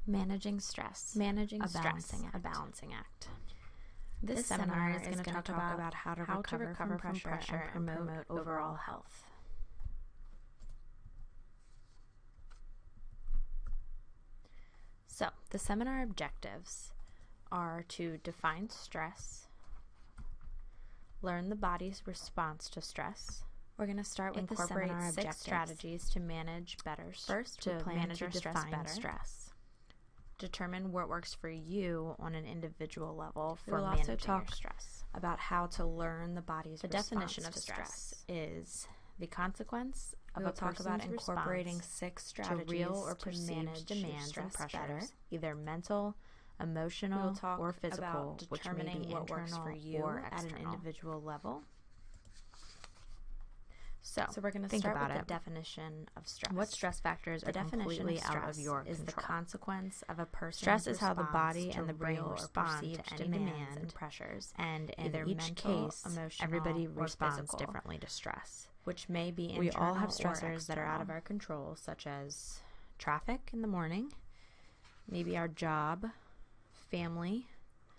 Managing stress. Managing a stress, balancing act. a balancing act. This seminar is going to talk about how to recover from pressure and promote overall health. So, the seminar objectives are to define stress, learn the body's response to stress. We're going to start with the seminar Incorporate 6 strategies to manage better. First, we plan to define stress. Determine what works for you on an individual level for We'll managing also talk your stress. about how to learn the body's The response definition of to stress is the consequence of We'll a talk about person's incorporating response 6 to strategies real or to perceived manage your demands and stress pressures, better. either mental, emotional, We'll talk or physical, about which may determining be what works internal for you or at at an an individual level. So we're going to think start about with it. the definition of stress. What stress factors are completely out of your is the control? consequence of a person's Stress is how the response body to and the brain real or respond perceived to any demands demand and pressures, and in either each mental, case, emotional, everybody or responds physical, differently to stress. which may be internal We all have or stressors that are out of external. our control, such as traffic in the morning, maybe our job, family.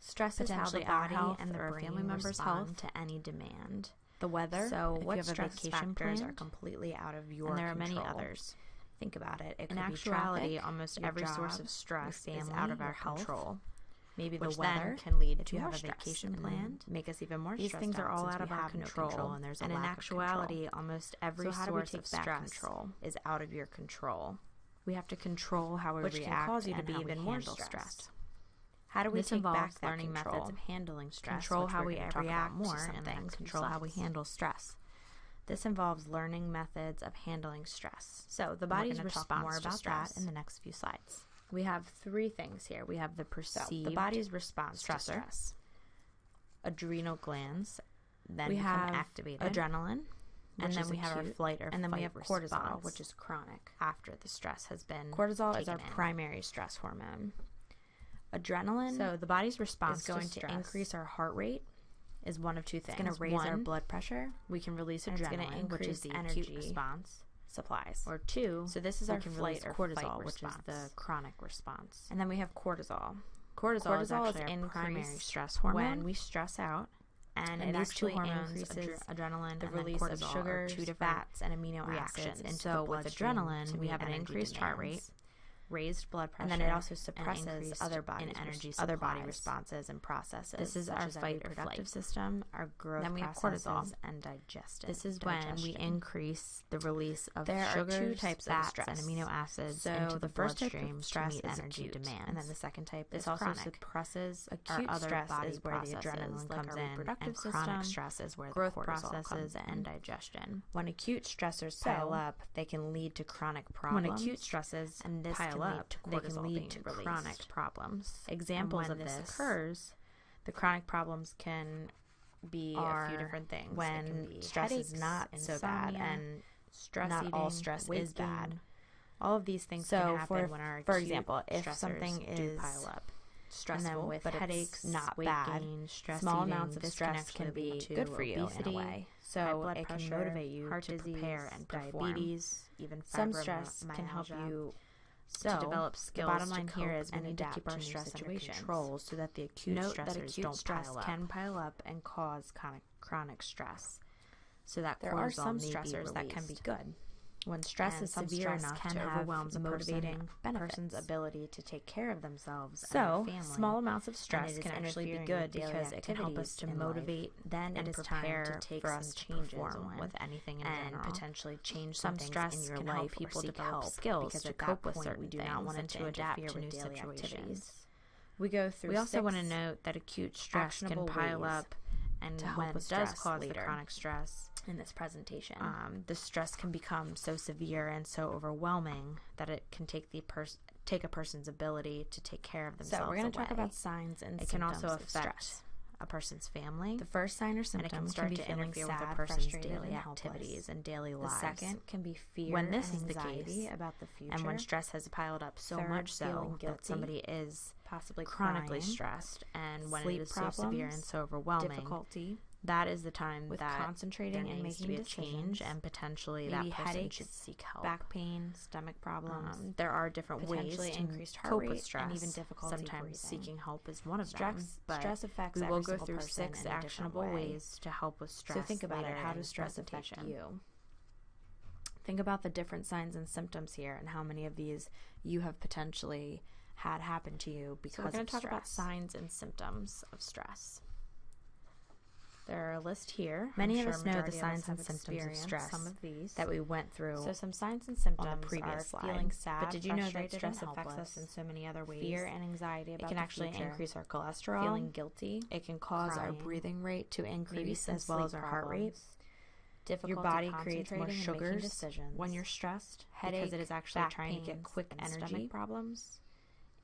Stress is how the potentially our body health and the or brain family members' respond health, to any demand. the weather, So if what you have a stress vacation factors planned, are completely out of your and there are control. many others. Think about it. It In could be actuality, traffic, almost your every source job, of stress your is family, out of our your health, control. Maybe which the weather then, can lead if to you more have a stress vacation and planned, make us even more these stressed things are all since out of we our have no control, and there's a and in lack actuality, of control. Almost every how do we source take of back stress control? is out of your control. We have to control how we Which can react cause you to and be how we even more handle stressed. stress. How do we This take involves back that learning control? methods of handling stress, Control which how we're we going to talk react about more to in the something. next few Control how we slides. handle stress. This involves learning methods of handling stress. So the We're body's gonna talk response more to about stress. that in the next few slides. We have 3 things here. We have the perceived the body's response to stressor, stress. adrenal glands, then We become have activated, adrenaline, and which then is we have our acute, flight or and then we fight have response, cortisol, which is chronic. after the stress has been Cortisol is our taken in. primary stress hormone. Adrenaline So the body's response is going to to stress increase our heart rate. is one of 2 things. It's going to raise our One, blood pressure. we can release and it's gonna adrenaline, which is increase the energy acute response. Supplies. Or 2, So this is we our can flight release or cortisol, fight which is response. the chronic response. And then we have cortisol. Cortisol is Cortisol actually is our primary increased stress hormone. when we stress out, and it these 2 actually hormones, increases adrenaline the and release then of cortisol, sugars, are 2 different fats, and amino reactions acids into so the with bloodstream adrenaline, to we meet have an energy increased heart demands. rate, raised blood pressure, And then it also and suppresses increased other other body supplies. responses and processes. This is such our as fight or reproductive flight. system, our growth Then we have processes, cortisol. and digestion. This is when we digestion. increase the release of There are sugars, 2 types of fats, stress. and amino acids So into the first type of bloodstream stress to meet is energy acute, demands. and then the second type This is also chronic. suppresses Acute our other stress body is where the processes, adrenaline like comes our in, reproductive and system, chronic stress is where the growth cortisol processes, comes in. and digestion. When acute stressors So, pile up, they can lead to chronic problems. When acute stresses and this pile can lead up, to they can cortisol lead being to released. chronic problems. Examples And when of this this occurs, the chronic problems can be are a few different things. It when can be stress is headaches, not so bad, insomnia, and stress not eating, all stress weight is bad. gain. All of these things So can happen for- when our for acute example, if stressors something do is pile up. stressful, And then with but headaches, it's not weight bad, gain, stress small eating, amounts of this stress can can lead be to good for you in obesity, a way. high So blood it can pressure, motivate you heart to disease, prepare and perform. diabetes, even Some stress can help fibromyalgia. you to develop skills. The bottom to line here cope is we and need to adapt keep our to new stress under situations. control so that the acute Note stressors that acute don't stress pile up. can pile up and cause chronic stress. So that There are cortisol some may be stressors that can be released. good. When stress And is some severe stress enough can to have overwhelm a motivating person's benefits. ability to take care of themselves So, and their family. small amounts of and stress it is can actually be interfering good with daily because it can help us activities to in life. motivate Then and it is prepare time to take for some us to changes perform on with anything in and general. potentially change Some some stress things in your can life help or people seek develop help skills because to at that cope with point certain we do things not want and to to adapt interfere to new with daily situations. activities. We go through We also want to 6 note that acute stress can actionable pile ways up, and to help when it with does stress cause later. the chronic stress, in this presentation. the stress can become so severe and so overwhelming that it can take a person's ability to take care of themselves So we're going to talk away. about signs and It can symptoms also of affect stress. a person's family. The first sign or and symptom it can start be to feeling interfere sad, with a person's frustrated, daily and helpless. activities and daily The lives. second can be fear When this and is the anxiety case, about the future. and when stress has piled up so Third, much so feeling that guilty, somebody is possibly chronically crying, stressed, and when sleep it is so severe and problems, so overwhelming, difficulty that is the time with that concentrating and making a decisions, change, and potentially maybe that person headaches, should seek help. back pain, stomach problems. There are different ways to increased heart cope rate with stress, and even difficulty sometimes breathing. Seeking help is one of them. But stress affects we will every go single through person 6 in a different actionable way. ways to help with stress. So think about it. later How in does this stress affect presentation. you? Think about the different signs and symptoms here and how many of these you have potentially had happen to you because of stress. So we're going to talk about signs and symptoms of stress. There are a list here. Many of us know the signs and symptoms of stress some of these that we went through. So some signs and symptoms on the previous are slide. feeling sad, But did you know that frustrated, stress and affects helpless, us in so many other ways? Fear and anxiety about it can the actually future, increase our cholesterol, feeling guilty. It can cause our crying, breathing rate to maybe increase some as well as our sleep heart rate. difficulty Your body creates more concentrating and making sugars decisions, when you're stressed headache, because it is actually back trying to get pains, quick and energy. stomach problems,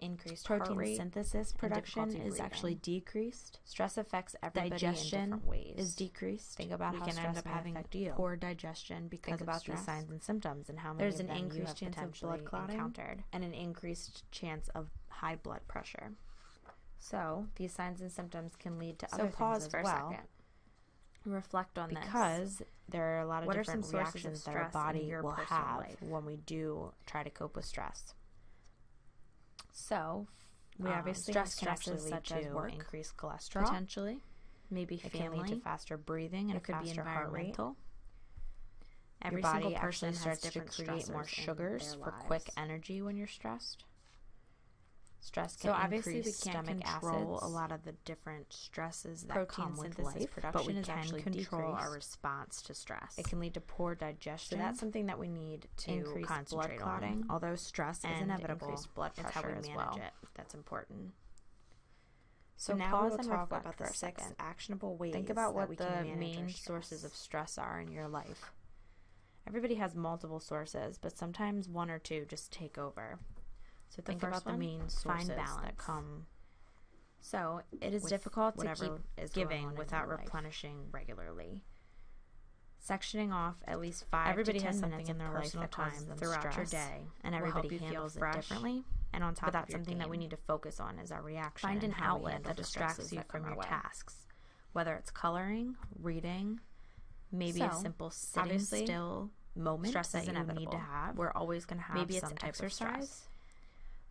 increased Protein heart rate, synthesis production difficulty is actually breathing. decreased. Stress affects everybody Digestion in different ways. is decreased. Think about we how can stress end up may having affect you. poor digestion because Think of about stress. these signs and symptoms and how many There's of an them you increased have chance of potentially blood clotting encountered. and an increased chance of high blood pressure. So these signs and symptoms can lead to So other pause things for as a well. second. Reflect on this. Because there are a lot of What are different some sources of reactions that our stress in body your will personal have life? when we do try to cope with stress. So We obviously stress have can stresses actually lead such as to work, increased cholesterol, potentially. maybe It can lead family. to faster breathing and It could be faster heart rate. environmental. Every Your body single person actually starts has to different create more stressors in sugars their for quick lives. energy when you're stressed. Stress So can obviously we increase can't stomach control acids, a lot of the different stresses that Protein come with synthesis life, production but we is can actually control our decreased. response to stress. It can lead to poor digestion. So that's something that we need to increased concentrate blood clotting, on. Although stress is and inevitable, increased blood it's how pressure we as manage well. it that's important. So now pause we will and talk reflect about for the a 6 second. actionable ways Think about that what we the can manage main our sources of stress are in your life. Everybody has multiple sources, but sometimes one or two just take over. So think first about the one, main find sources that balance. come. So it is with difficult to whatever keep is giving going on in without your life. replenishing regularly. Sectioning off at least 5 Everybody to 10 has minutes something in of their life personal that causes time them throughout your stress, day, and will help everybody you feel handles it fresh differently. And on top but of that's your something that game. we need to focus on is our reaction. Find an and how we outlet handle that the distracts stresses you that from come your our way. tasks, whether it's coloring, reading, maybe a So, simple sitting obviously, still moment stress that is you need inevitable. to have. We're always going to have Maybe it's some type of exercise. stress.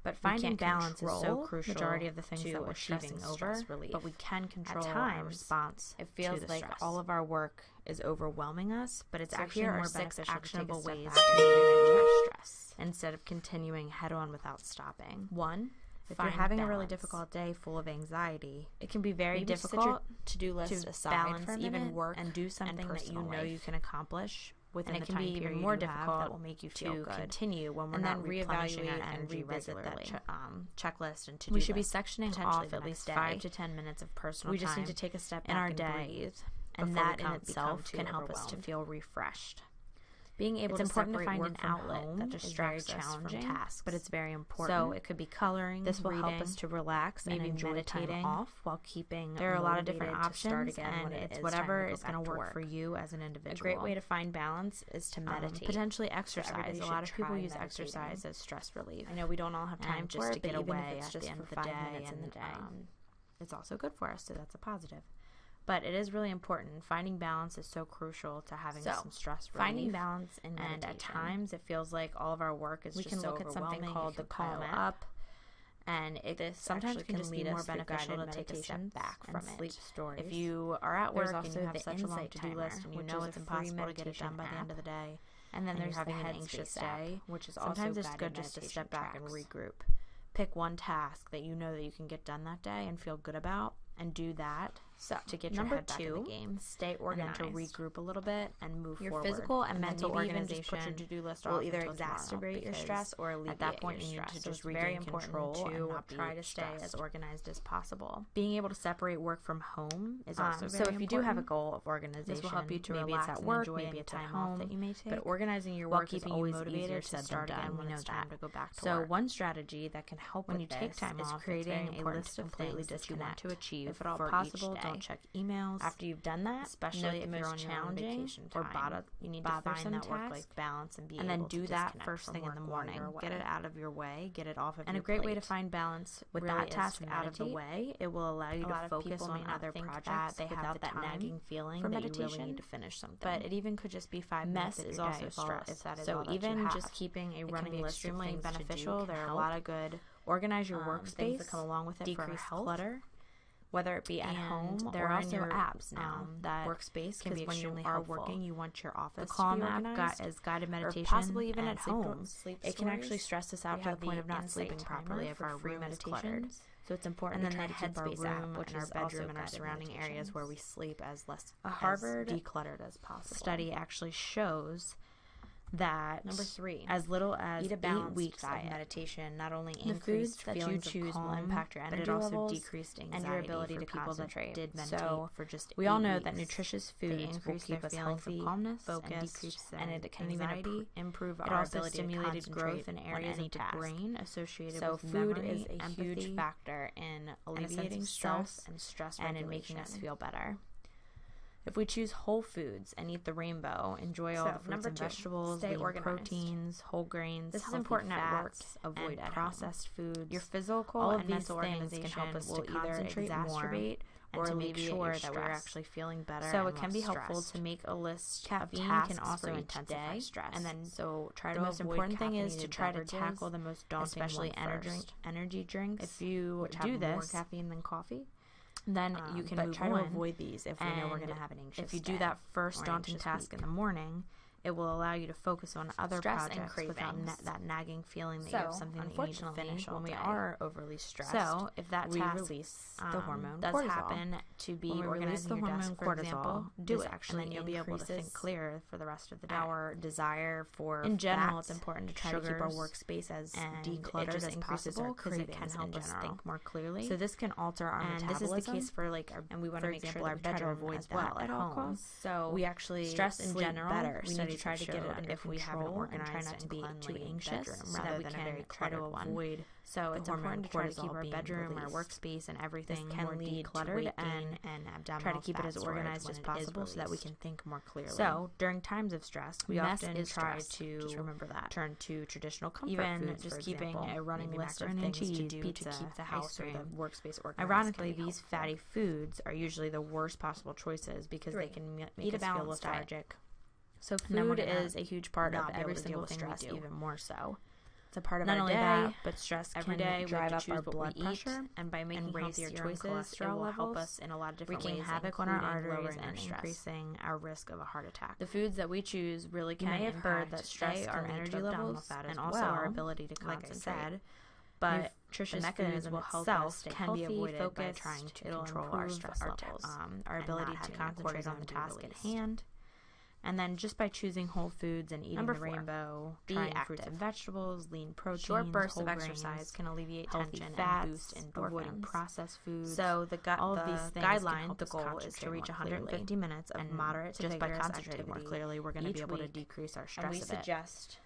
But We finding can't balance is so control crucial. majority of the things to that we're achieving stressing over, stress relief. But we can control At our times, response. it feels to the like stress. all of our work is overwhelming us, but it's So actually here more are 6 beneficial actionable to take a ways step back to and manage regroup our stress. instead of continuing head on without stopping. 1. If Find you're having a really balance. difficult day full of anxiety, It can be very maybe set difficult your to-do lists to aside balance for a even minute work and do something that you personal know life. you can accomplish within And the it can time be even period more you have difficult that will make you feel to good. continue when we're and not then replenishing reevaluate our and energy revisit regularly. that Checklist and to-do We should be list, sectioning potentially off the at next least 5 to 10 minutes of personal We time. just need to take a step in back our and day, breathe and before we that in become itself too can help us to overwhelmed. feel refreshed. Being able It's to important to separate find work an from outlet home that is distracts very us from challenging, tasks, but it's very important. So it could be coloring. This will help reading, us to relax maybe and enjoy meditating time off while keeping There are a lot of different motivated to start options, again and when it it's is whatever time is going to go work back to for you as an individual. A great way to find balance is to meditate. Potentially everybody exercise. A should lot of people try use meditating. exercise as stress relief. I know we don't all have time and for just it, to but get even if away it's at just the end for of the 5 day, minutes in the day. it's also good for us, so that's a positive. But it is really important. Finding balance is so crucial to having some stress relief. Finding balance in meditation. And at times it feels like all of our work is we just can so look at something overwhelming. called It the can pile Calm app. up. And This sometimes actually can just lead be more us through beneficial to guided take a step meditations back and from sleep it. stories. If you are at There's work and also you have the such a long Insight to-do Timer, list and you which know is it's a free impossible to get it done by the end meditation of the day, And then and there's you're having the an Headspace anxious app, day, which is sometimes also it's guided good just to meditation step back and tracks. regroup. Pick one task that you know that you can get done that day and feel good about, and do that to get your number head back in 2, the game. stay And organized. then to regroup a little bit and move Your forward. physical and then mental maybe even just put your organization to-do list will off either until tomorrow, exacerbate your because stress or alleviate at that point your you need stress. to So just it's very regain important control to and not try to stay stressed. as organized as possible. Being able to separate work from home is also So very if you do have a important. goal of organization, This will help you to maybe relax it's at and work, enjoy maybe a it's time at off home, that you may take. but organizing your while work is keeping you always motivated easier to said start than again done when we it's know time that. to go back to So work. one strategy that can help When with you take this time is off, creating it's very a important list to of completely things that you want disconnect. to achieve If at all for possible, each Don't check emails. After you've done that, especially if you're on challenging or you need to find that work-life balance and be able to do that first thing in the morning. Get it out of your way. Get it off of your plate. And a great way to find balance with that task out of the way, it will allow you to focus on other projects they have without that nagging feeling that you really need to finish something. But it even could just be 5 minutes. Mess is also stress. If that is so all that even you have. just keeping a running list of things beneficial. There are a lot of good. Organize your workspace that come along with it. Decrease for clutter. Whether it be at home, there are also apps now that workspace can be when you are helpful. working. You want your office the Calm to be app organized, as guided meditation, or possibly even at home. It can actually stress us out to the point of not sleeping properly if our room is cluttered. So it's important and to then try to keep our Headspace room, app, which and is our also bedroom, and our guided surrounding meditations. areas where we sleep as less Harvard decluttered as possible. Study actually shows that Number 3, as little as eat a 8 balanced weeks diet. of meditation not only The increased foods that you feelings of choose will calm, impact your energy but it also levels decreased anxiety and your ability for to people concentrate. that did meditate So, for just we all 8 know that weeks. nutritious They foods increase will their keep us feelings healthy, of calmness, focused, and decrease and it can anxiety. even improve It our also ability stimulated to growth in on areas any of the task. brain associated So with food memory, is a empathy, huge factor in and a sense alleviating of stress self and stress and in regulation. making us feel better. If we choose whole foods and eat the rainbow, enjoy all So, the fruits number and 2, vegetables, stay lean organized. proteins, whole grains, This is healthy important at work, fats, avoid and at processed foods. Your physical all of and these mental things organization can help us will to either concentrate exacerbate or to make alleviate sure your that we're stress. actually feeling better. So and it can be less helpful stressed. to make a list Caffeine of tasks can also for each intensify day, stress. and then So try the to most avoid important thing is to caffeinated try to beverages, tackle the most daunting especially one first. energy drinks. If you which do have more this, caffeine than coffee, then you can but move try on. to avoid these if we know we're And going to have an anxious If you day do that first or daunting anxious task week. in the morning, it will allow you to focus on other Stress and projects without cravings. that nagging feeling that you have So, something that you need to unfortunately, finish all when we day. are overly stressed, So, if that we task release the hormone does cortisol. happen to be When we release organizing the your hormone desk, for cortisol, example, do this it, actually and then you'll be able to think increases clearer for the rest of the day. our desire for In general, fats, it's important to try to keep our sugars, workspace as and it decluttered just as increases our possible because it can cravings help in us general. think more clearly. So this can alter our and metabolism. this is the case for and we want for to make example, sure our that we try to bedroom avoid as that well at all home. costs. So we actually stress in sleep general better. we So need to try to get it under if we have an control and organized try not and to be too cleanly anxious, bedroom so rather that we than a can very try to cluttered one. avoid So the it's hormone important to try to cortisol keep our being bedroom, released. our workspace, and everything This can more lead to decluttered weight gain and abdominal try to keep it fat as storage organized when as it is possible so that we released. can think more clearly. So, during times of stress, we mess often is try stress. to Just remember that. turn to traditional comfort Even foods, just for keeping example. a running Maybe list of macaroni and things to cheese, do pizza, to keep the ice house or the cream. workspace organized. Ironically, can be these helpful. fatty foods are usually the worst possible choices because 3. they can make Eat a us feel balanced diet. lethargic. So And then we're food gonna is a huge part of not be able every to deal single with thing we stress do. even more so. It's a part of Not our only day. that, but stress Every can day we drive have to up our choose what blood we eat, pressure, and by making and raise healthier urine choices, it cholesterol will help levels, us in a lot of different wreaking ways, havoc on our including arteries lowering our and stress. increasing our risk of a heart attack. The foods that we choose really You can may have heard impact that stress our can lead energy to abdominal levels fat as and also well, our ability to like I concentrate. said, but nutritious the mechanism foods will help itself us stay can be healthy, avoided by focused. trying to It'll control our improve stress our levels, our and ability not to having that concentrate on cortisol the be task at released. hand. And then just by choosing whole foods and eating Number the 4, rainbow, be trying fruits active. and vegetables, lean proteins, Short bursts whole of grains, exercise can alleviate healthy tension fats, and boost avoiding endorphins. processed foods. So the all of the these things guideline, can help the us goal is to concentrate reach more 150 clearly. minutes of And moderate to just by vigorous concentrating more activity clearly, we're going to be each able to week, decrease our and stress we a bit. suggest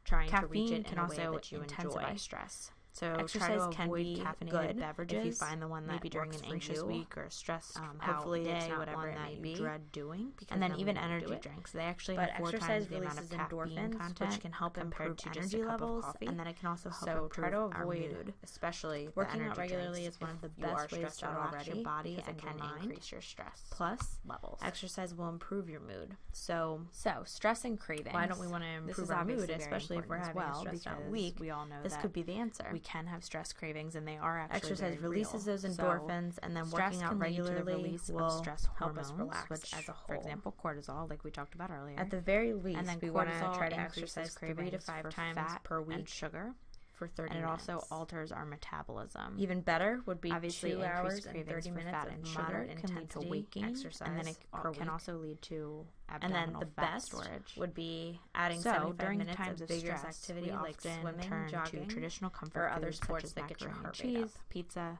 trying to reach Caffeine it can in a also way that you intensify enjoy. stress. So Exercise try to can avoid be caffeinated good beverages if you find the one that maybe during works an for anxious you. week or a stressed Hopefully out it's day, not whatever one it that may you be. dread doing, because And then then even we won't do energy it. drinks, they actually But have 4 exercise times the amount of releases caffeine endorphins, content which can help compared improve to just energy a cup of levels, coffee. and then it can also help So try to improve our avoid, mood. especially Working the out energy regularly drinks is one of the if you are best ways stressed to out relax already, your body because and it your can mind. increase your stress Plus, levels. exercise will improve your mood. So Stress and cravings. why don't we want to This improve is our mood, obviously very especially if we're important having as well, a stressed out because week? we all know This that could be the answer. we can have stress cravings, and they are actually Exercise very releases real. those endorphins, and then stress working out can lead to the regularly release will of stress help us hormones, relax, which, as a for whole. example, cortisol, like we talked about earlier. At the very least, and then we want to cortisol try to increases exercise 3 to cravings 5 for times fat per and week sugar, for 30 and it minutes. also alters our metabolism. Even better would be Obviously, 2 increased hours and cravings 30 for minutes fat of and sugar moderate can lead to intensity weight gain, exercise and then it per can week. also lead to And abdominal then the fat best storage. would be adding So 75 during minutes times of of vigorous stress, activity we like often swimming, turn jogging, to traditional comfort or other foods sports such that as get your macaroni and heart rate up. cheese, pizza,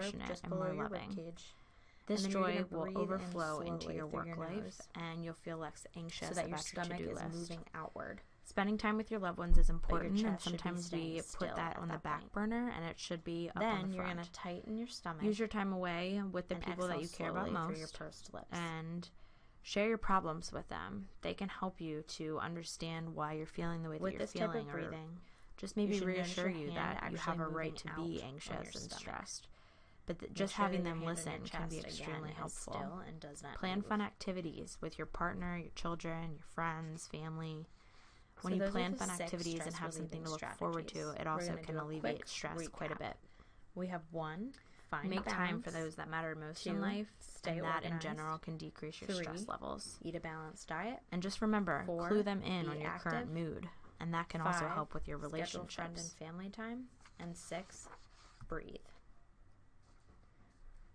compassionate just and below more your loving. ribcage. This And then you're joy gonna will breathe in overflow into slowly your through work your life, nose, and you'll feel less anxious so that your about your stomach to-do is list. moving outward. Spending time with your loved ones is your important, and chest should be sometimes we staying put still that at on the that back point. burner, and it should be up on Then the you're front. going to tighten your stomach. Use your time away with the and people that exhale you care about slowly through your most, pursed lips. and share your problems with them. They can help you to understand why you're feeling the way that With you're this type of feeling, or breathing, just maybe should notice reassure your you hand that you have actually a right moving to be out on anxious your and stomach. stressed. But just Make sure having that your them hand on listen your can be chest extremely again is helpful. still and does not Plan move. fun activities with your partner, your children, your friends, family. So When you those are plan the fun 6 activities and have stress something to look relieving forward to, strategies. it We're also gonna can do a alleviate quick stress quite a recap. bit. We have 1, find Make time for balance. those that matter most 2, in life, stay and that in organized. general can decrease your 3, stress levels. eat a balanced diet. And just remember, 4, clue them in be on your active. current mood, and that can also 5, help with your schedule friend and relationships. family time. And 6, breathe.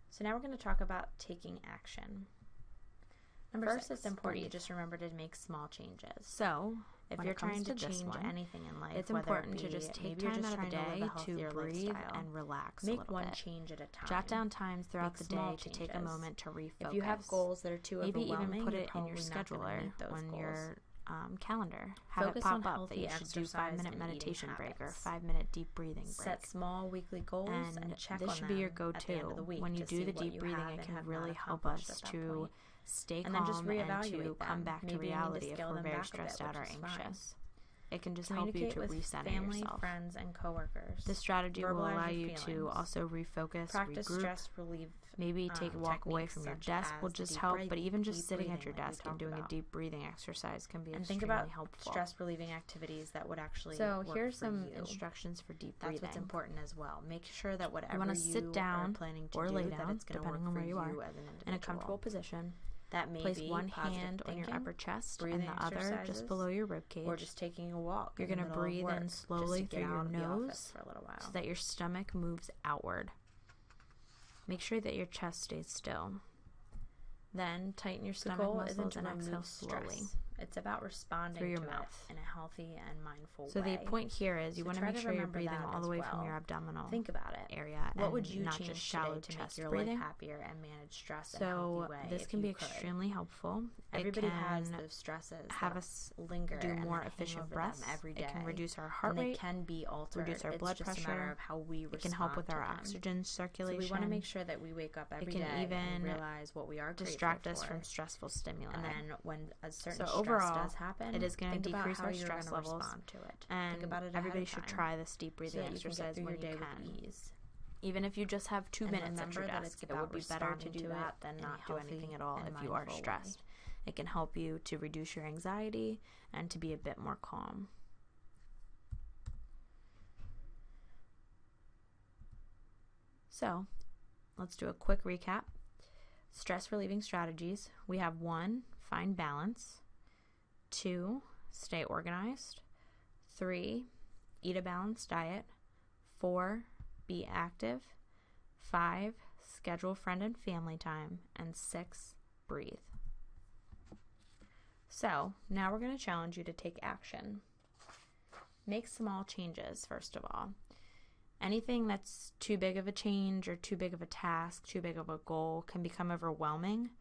So now we're going to talk about taking action. First, 6, it's important breathe. to just remember to make small changes. So, If when you're it comes trying to to this change one, anything in life, it's whether important it to be just take maybe you're time just out of the trying to live day a to healthier breathe lifestyle, and relax a make little one bit. change at a time. Jot down times throughout Make the small day to take a changes. moment to refocus. If you have goals that are too maybe overwhelming, even put you're it in your probably not gonna scheduler meet those on goals. your calendar. Have Focus it on pop up that healthy you should do exercise 5-minute and eating meditation break or habits. 5-minute deep breathing break. Set small weekly goals and check this on should them be your at the end go-to. of the week When you to do see the what deep you breathing, have it and can have really not help accomplished us at that to point. stay And then just calm and to reevaluate come them. back to Maybe you need to reality if scale we're them very back a stressed bit, out or which is fine. anxious. It can just help you Communicate to with recenter family, yourself. friends, and coworkers. This strategy will Verbalize allow your you to feelings. also refocus, Practice regroup, stress relief. maybe take a walk away techniques from your such desk will as just deep help, breath- but even just deep sitting at breathing your like we desk and talked doing about. a deep breathing exercise can be And think extremely about helpful. stress relieving activities that would actually So work here's for some you. instructions for deep That's breathing. what's important as well. Make sure that whatever You want to sit are down planning to or do, lay that down, it's going to work depending on for where you are, as an individual. in a comfortable position. That may Place be one positive hand on your thinking, upper chest and breathing the other exercises, just below your rib cage. or just taking a walk. You're going going to to breathe in slowly just to through get your out of the office nose for a little while. so that your stomach moves outward. Make sure that your chest stays still. Then tighten your The stomach goal isn't muscles to and exhale remove slowly. stress. It's about responding through your to mouth. it in a healthy and mindful So way. the point here is you So want to try make to sure you're remember breathing that all as the way from well. your abdominal Think about it. area What and would you not change just shallow today to chest make your breathing. life happier and manage stress in a So healthy way? this if can be you could? extremely helpful. Everybody it has can those stresses have that us linger do and more that hang efficient over breaths. them every day. It can reduce our heart and they rate. can be altered. reduce our It's blood just a matter pressure. of how we respond It can help with to our them. oxygen So circulation. we want to make sure that we wake up every can day even and realize what we are distract grateful us for. from stressful stimuli. And then when a certain So stress overall, does happen, it is going to think about decrease how our you're stress gonna levels, respond to it. and Think about it ahead everybody of should time try this deep so breathing that you can get exercise through when your day you can. with ease. Even if you just have 2 And minutes at your remember that desk, it's it about would be better to responding do to that it than in a not do healthy anything at all and if you are mindful way. stressed. It can help you to reduce your anxiety and to be a bit more calm. So, let's do a quick recap. Stress relieving strategies. We have 1, find balance. 2, stay organized. 3, eat a balanced diet. 4, be active. 5, schedule friend and family time. And 6, breathe. So, now we're going to challenge you to take action. Make small changes, first of all. Anything that's too big of a change or too big of a task, too big of a goal can become overwhelming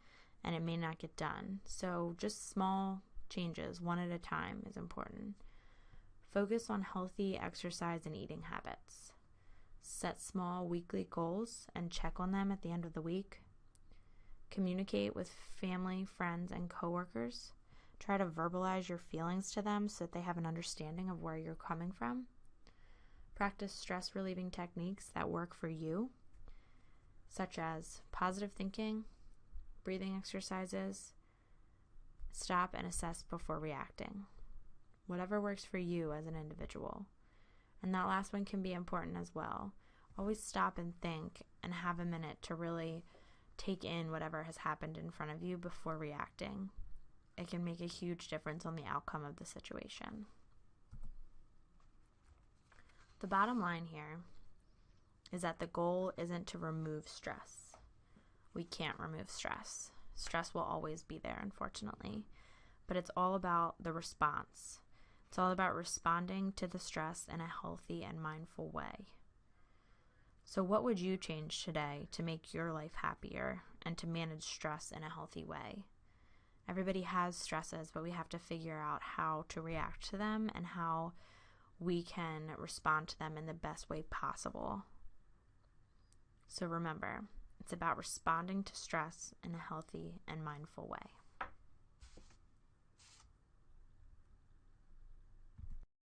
and it may not get done. So just small changes, one at a time, is important. Focus on healthy exercise and eating habits. Set small weekly goals and check on them at the end of the week. Communicate with family, friends, and coworkers. Try to verbalize your feelings to them so that they have an understanding of where you're coming from. Practice stress relieving techniques that work for you, such as positive thinking, breathing exercises, stop and assess before reacting. Whatever works for you as an individual. And that last one can be important as well. Always stop and think and have a minute to really take in whatever has happened in front of you before reacting. It can make a huge difference on the outcome of the situation. The bottom line here is that the goal isn't to remove stress. We can't remove stress. Stress will always be there, unfortunately. But it's all about the response. It's all about responding to the stress in a healthy and mindful way. So what would you change today to make your life happier and to manage stress in a healthy way? Everybody has stresses, but we have to figure out how to react to them and how we can respond to them in the best way possible. So remember, it's about responding to stress in a healthy and mindful way.